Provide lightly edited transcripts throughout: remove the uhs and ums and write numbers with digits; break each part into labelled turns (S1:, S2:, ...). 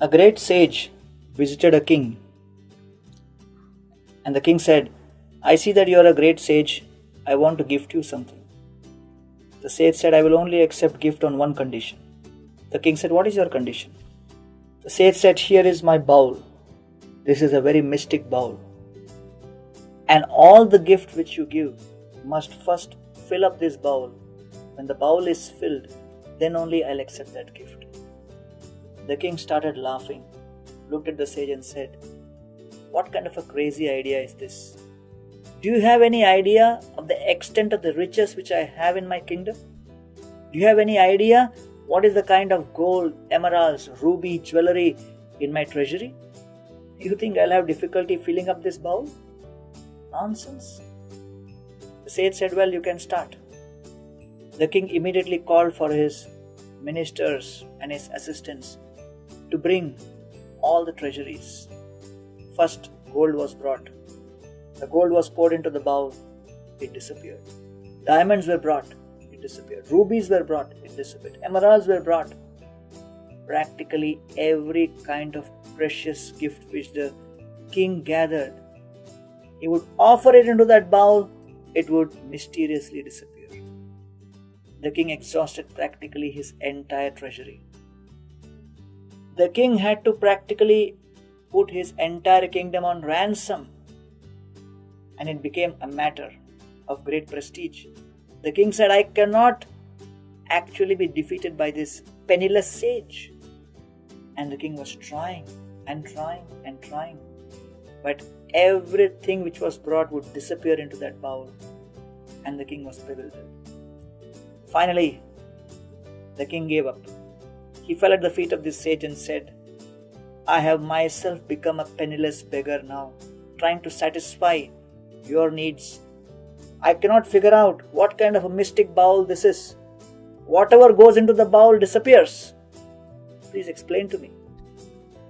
S1: A great sage visited a king, and the king said, I see that you are a great sage. I want to gift you something. The sage said, I will only accept gift on one condition. The king said, what is your condition? The sage said, here is my bowl. This is a very mystic bowl. And all the gift which you give must first fill up this bowl. When the bowl is filled, then only I'll accept that gift. The king started laughing, looked at the sage and said, what kind of a crazy idea is this? Do you have any idea of the extent of the riches which I have in my kingdom? Do you have any idea what is the kind of gold, emeralds, ruby, jewelry in my treasury? Do you think I'll have difficulty filling up this bowl? Nonsense. The sage said, well, you can start. The king immediately called for his ministers and his assistants to bring all the treasuries. First, gold was brought. The gold was poured into the bowl. It disappeared. Diamonds were brought. It disappeared. Rubies were brought. It disappeared. Emeralds were brought. Practically every kind of precious gift which the king gathered, he would offer it into that bowl. It would mysteriously disappear. The king exhausted practically his entire treasury. The king had to practically put his entire kingdom on ransom, and it became a matter of great prestige. The king said, I cannot actually be defeated by this penniless sage. And the king was trying and trying and trying. But everything which was brought would disappear into that bowl, and the king was bewildered. Finally, the king gave up. He fell at the feet of this sage and said, I have myself become a penniless beggar now, trying to satisfy your needs. I cannot figure out what kind of a mystic bowl this is. Whatever goes into the bowl disappears. Please explain to me.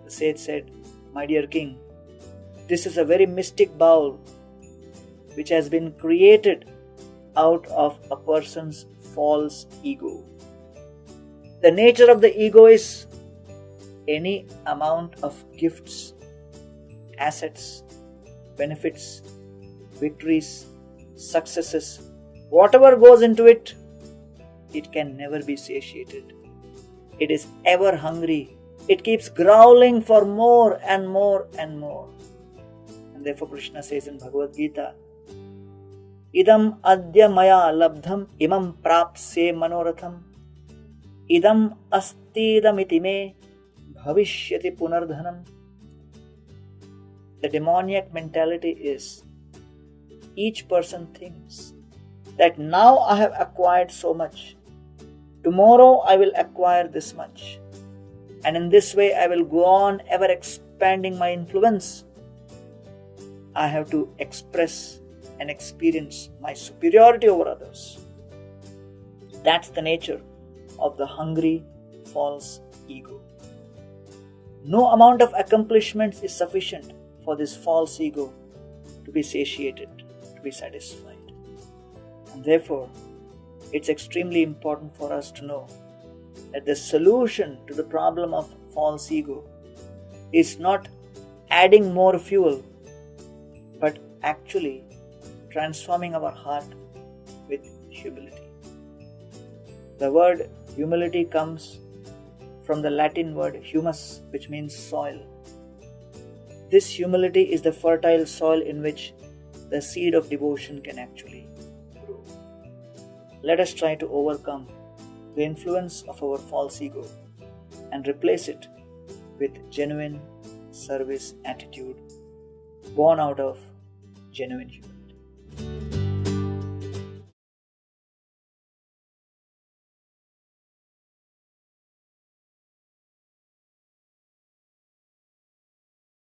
S1: The sage said, my dear king, this is a very mystic bowl which has been created out of a person's false ego. The nature of the ego is any amount of gifts, assets, benefits, victories, successes, whatever goes into it, it can never be satiated. It is ever hungry. It keeps growling for more and more and more. And therefore Krishna says in Bhagavad Gita, Idam adya maya labdham imam prapse manoratham idam astidam iti me bhavishyati punardhanam. The demoniac mentality is, each person thinks that now I have acquired so much, tomorrow I will acquire this much, and in this way I will go on ever expanding my influence. I have to express and experience my superiority over others. That's the nature of the hungry, false ego. No amount of accomplishments is sufficient for this false ego to be satiated, to be satisfied. And therefore, it's extremely important for us to know that the solution to the problem of false ego is not adding more fuel, but actually transforming our heart with humility. The word humility comes from the Latin word humus, which means soil. This humility is the fertile soil in which the seed of devotion can actually grow. Let us try to overcome the influence of our false ego and replace it with genuine service attitude born out of genuine humility.